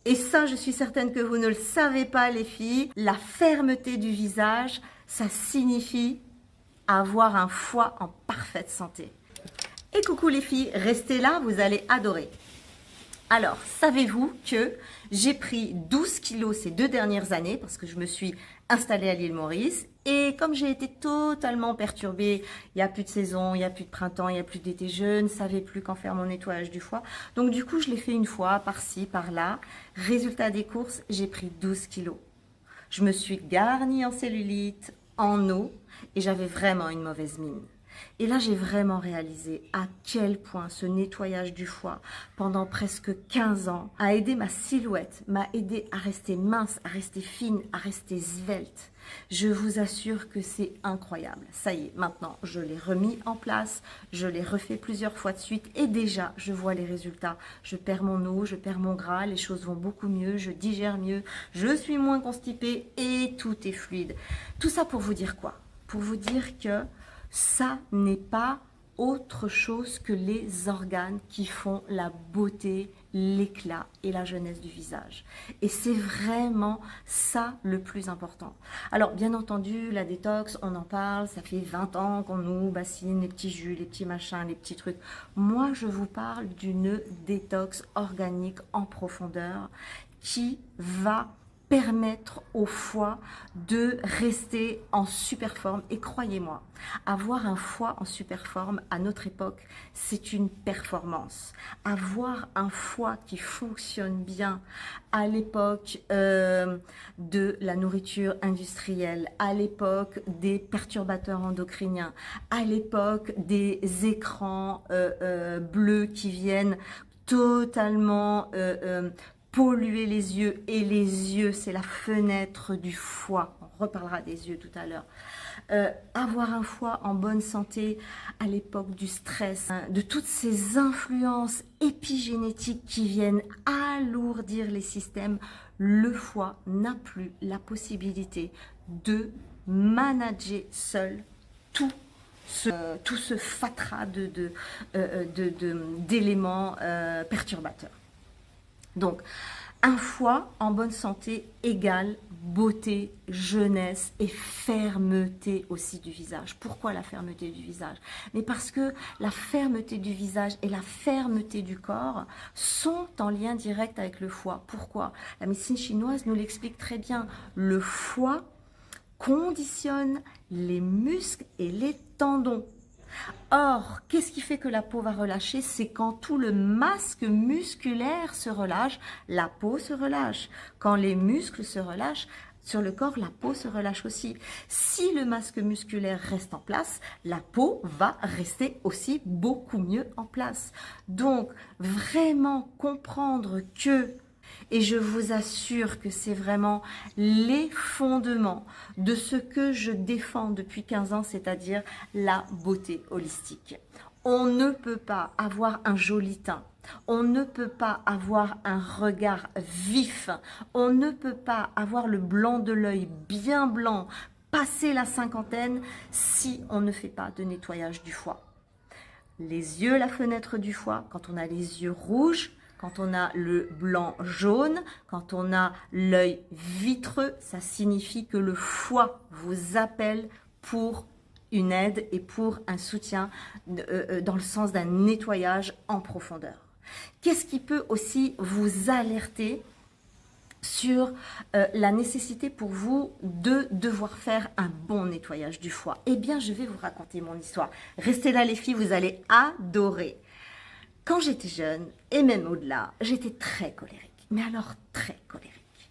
Et ça, je suis certaine que vous ne le savez pas, les filles. La fermeté du visage, ça signifie avoir un foie en parfaite santé. Et coucou les filles, restez là, vous allez adorer. Alors, savez-vous que j'ai pris 12 kilos ces 2 dernières années parce que je me suis installée à l'île Maurice et comme j'ai été totalement perturbée, il n'y a plus de saison, il n'y a plus de printemps, il n'y a plus d'été, je ne savais plus quand faire mon nettoyage du foie. Donc du coup, je l'ai fait une fois, par-ci, par-là. Résultat des courses, j'ai pris 12 kilos. Je me suis garnie en cellulite, en eau et j'avais vraiment une mauvaise mine. Et là, j'ai vraiment réalisé à quel point ce nettoyage du foie pendant presque 15 ans a aidé ma silhouette, m'a aidé à rester mince, à rester fine, à rester svelte. Je vous assure que c'est incroyable. Ça y est, maintenant, je l'ai remis en place, je l'ai refait plusieurs fois de suite et déjà, je vois les résultats. Je perds mon eau, je perds mon gras, les choses vont beaucoup mieux, je digère mieux, je suis moins constipée et tout est fluide. Tout ça pour vous dire quoi? Pour vous dire que ça n'est pas autre chose que les organes qui font la beauté, l'éclat et la jeunesse du visage. Et c'est vraiment ça le plus important. Alors, bien entendu, la détox, on en parle, ça fait 20 ans qu'on nous bassine les petits jus, les petits machins, les petits trucs. Moi, je vous parle d'une détox organique en profondeur qui va permettre au foie de rester en super forme. Et croyez-moi, avoir un foie en super forme à notre époque, c'est une performance. Avoir un foie qui fonctionne bien à l'époque de la nourriture industrielle, à l'époque des perturbateurs endocriniens, à l'époque des écrans bleus qui viennent totalement polluer les yeux, et les yeux, c'est la fenêtre du foie. On reparlera des yeux tout à l'heure. Avoir un foie en bonne santé à l'époque du stress, hein, de toutes ces influences épigénétiques qui viennent alourdir les systèmes, le foie n'a plus la possibilité de manager seul tout ce fatras d'éléments perturbateurs. Donc, un foie en bonne santé égale beauté, jeunesse et fermeté aussi du visage. Pourquoi la fermeté du visage? Mais parce que la fermeté du visage et la fermeté du corps sont en lien direct avec le foie. Pourquoi? La médecine chinoise nous l'explique très bien. Le foie conditionne les muscles et les tendons. Or, qu'est-ce qui fait que la peau va relâcher? C'est quand tout le masque musculaire se relâche, la peau se relâche. Quand les muscles se relâchent, sur le corps, la peau se relâche aussi. Si le masque musculaire reste en place, la peau va rester aussi beaucoup mieux en place. Donc, vraiment comprendre que et je vous assure que c'est vraiment les fondements de ce que je défends depuis 15 ans, c'est-à-dire la beauté holistique. On ne peut pas avoir un joli teint, on ne peut pas avoir un regard vif, on ne peut pas avoir le blanc de l'œil bien blanc, passer la cinquantaine, si on ne fait pas de nettoyage du foie. Les yeux, la fenêtre du foie, quand on a les yeux rouges, quand on a le blanc jaune, quand on a l'œil vitreux, ça signifie que le foie vous appelle pour une aide et pour un soutien dans le sens d'un nettoyage en profondeur. Qu'est-ce qui peut aussi vous alerter sur la nécessité pour vous de devoir faire un bon nettoyage du foie? Eh bien, je vais vous raconter mon histoire. Restez là les filles, vous allez adorer. Quand j'étais jeune, et même au-delà, j'étais très colérique, mais alors très colérique.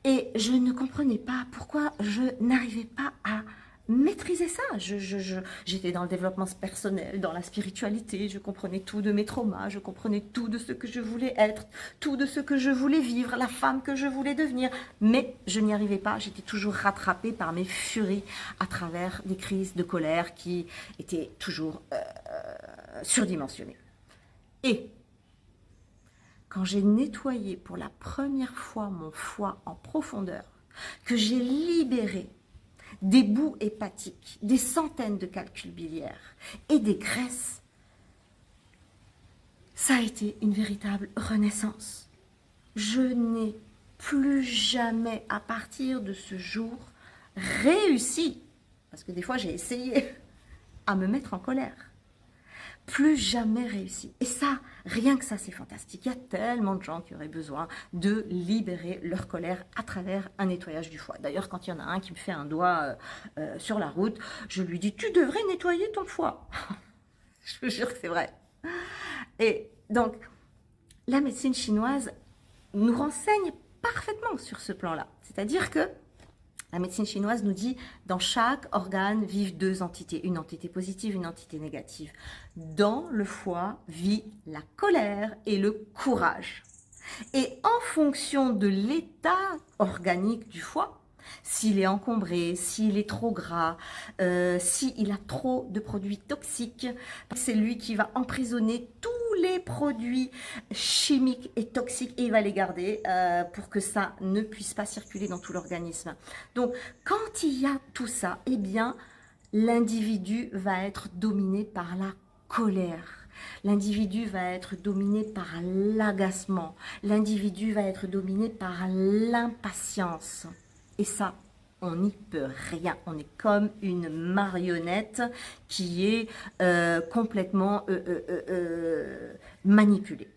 Et je ne comprenais pas pourquoi je n'arrivais pas à maîtriser ça. J'étais dans le développement personnel, dans la spiritualité, je comprenais tout de mes traumas, je comprenais tout de ce que je voulais être, tout de ce que je voulais vivre, la femme que je voulais devenir. Mais je n'y arrivais pas, j'étais toujours rattrapée par mes furies à travers des crises de colère qui étaient toujours surdimensionnées. Et quand j'ai nettoyé pour la première fois mon foie en profondeur, que j'ai libéré des boues hépatiques, des centaines de calculs biliaires et des graisses, ça a été une véritable renaissance. Je n'ai plus jamais, à partir de ce jour, réussi, parce que des fois j'ai essayé, à me mettre en colère. Plus jamais réussi. Et ça, rien que ça, c'est fantastique. Il y a tellement de gens qui auraient besoin de libérer leur colère à travers un nettoyage du foie. D'ailleurs, quand il y en a un qui me fait un doigt sur la route, je lui dis, tu devrais nettoyer ton foie. Je vous jure que c'est vrai. Et donc, la médecine chinoise nous renseigne parfaitement sur ce plan-là. C'est-à-dire que la médecine chinoise nous dit, dans chaque organe vivent deux entités, une entité positive, une entité négative. Dans le foie vit la colère et le courage. Et en fonction de l'état organique du foie, s'il est encombré, s'il est trop gras, s'il a trop de produits toxiques, c'est lui qui va emprisonner tous les produits chimiques et toxiques et il va les garder pour que ça ne puisse pas circuler dans tout l'organisme. Donc, quand il y a tout ça, eh bien, l'individu va être dominé par la colère. L'individu va être dominé par l'agacement. L'individu va être dominé par l'impatience. Et ça, on n'y peut rien. On est comme une marionnette qui est complètement manipulée.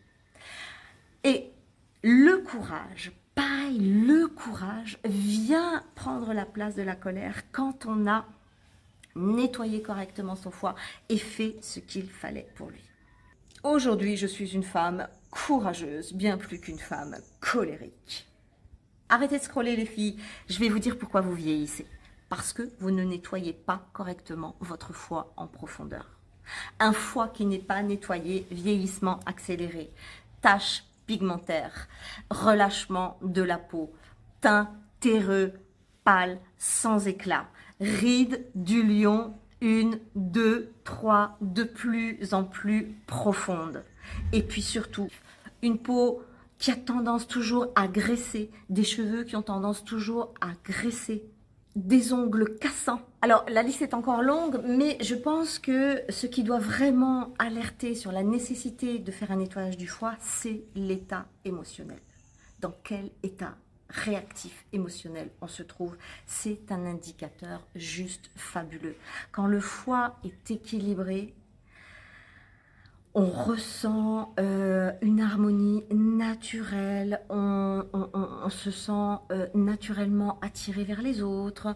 Et le courage, pareil, le courage vient prendre la place de la colère quand on a nettoyé correctement son foie et fait ce qu'il fallait pour lui. Aujourd'hui, je suis une femme courageuse, bien plus qu'une femme colérique. Arrêtez de scroller les filles, je vais vous dire pourquoi vous vieillissez. Parce que vous ne nettoyez pas correctement votre foie en profondeur. Un foie qui n'est pas nettoyé, vieillissement accéléré, taches pigmentaires, relâchement de la peau, teint terreux, pâle, sans éclat, rides du lion, 1, 2, 3, de plus en plus profondes. Et puis surtout, une peau qui a tendance toujours à graisser, des cheveux qui ont tendance toujours à graisser, des ongles cassants. Alors, la liste est encore longue, mais je pense que ce qui doit vraiment alerter sur la nécessité de faire un nettoyage du foie, c'est l'état émotionnel. Dans quel état réactif émotionnel on se trouve, c'est un indicateur juste fabuleux. Quand le foie est équilibré, on ressent une harmonie naturelle, on se sent naturellement attiré vers les autres,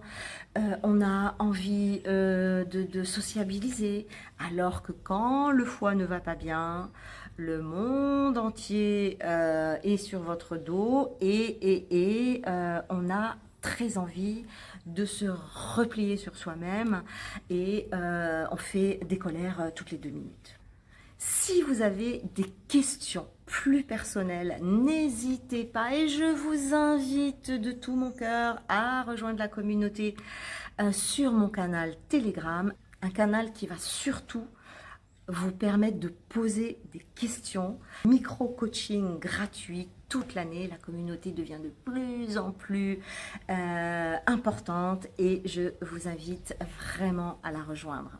on a envie de sociabiliser, alors que quand le foie ne va pas bien, le monde entier est sur votre dos et on a très envie de se replier sur soi-même et on fait des colères toutes les 2 minutes. Si vous avez des questions plus personnelles, n'hésitez pas et je vous invite de tout mon cœur à rejoindre la communauté sur mon canal Telegram, un canal qui va surtout vous permettre de poser des questions. Micro-coaching gratuit toute l'année. La communauté devient de plus en plus importante et je vous invite vraiment à la rejoindre.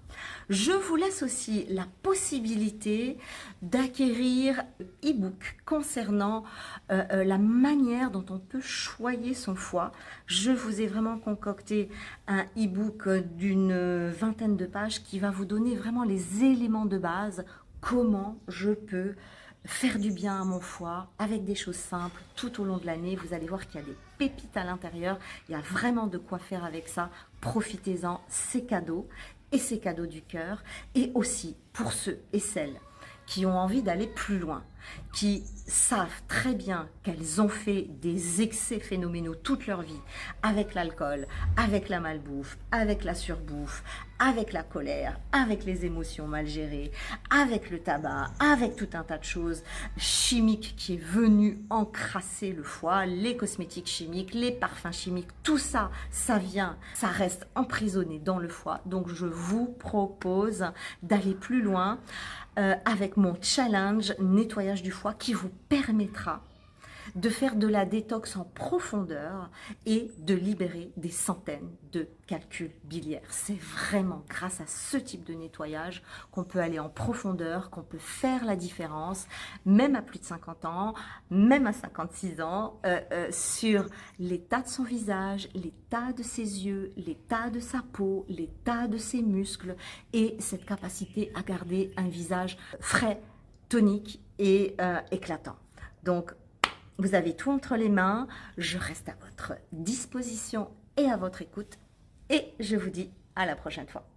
Je vous laisse aussi la possibilité d'acquérir e-book concernant la manière dont on peut choyer son foie. Je vous ai vraiment concocté un e-book d'une 20aine de pages qui va vous donner vraiment les éléments de base, comment je peux faire du bien à mon foie avec des choses simples tout au long de l'année. Vous allez voir qu'il y a des pépites à l'intérieur, il y a vraiment de quoi faire avec ça. Profitez-en, c'est cadeau et c'est cadeau du cœur. Et aussi pour ceux et celles qui ont envie d'aller plus loin, qui savent très bien qu'elles ont fait des excès phénoménaux toute leur vie avec l'alcool, avec la malbouffe, avec la surbouffe, avec la colère, avec les émotions mal gérées, avec le tabac, avec tout un tas de choses chimiques qui est venu encrasser le foie, les cosmétiques chimiques, les parfums chimiques, tout ça, ça vient, ça reste emprisonné dans le foie. Donc je vous propose d'aller plus loin avec mon challenge nettoyage du foie qui vous permettra de faire de la détox en profondeur et de libérer des centaines de calculs biliaires. C'est vraiment grâce à ce type de nettoyage qu'on peut aller en profondeur, qu'on peut faire la différence, même à plus de 50 ans, même à 56 ans, sur l'état de son visage, l'état de ses yeux, l'état de sa peau, l'état de ses muscles et cette capacité à garder un visage frais, tonique et éclatant. Donc, vous avez tout entre les mains, je reste à votre disposition et à votre écoute et je vous dis à la prochaine fois.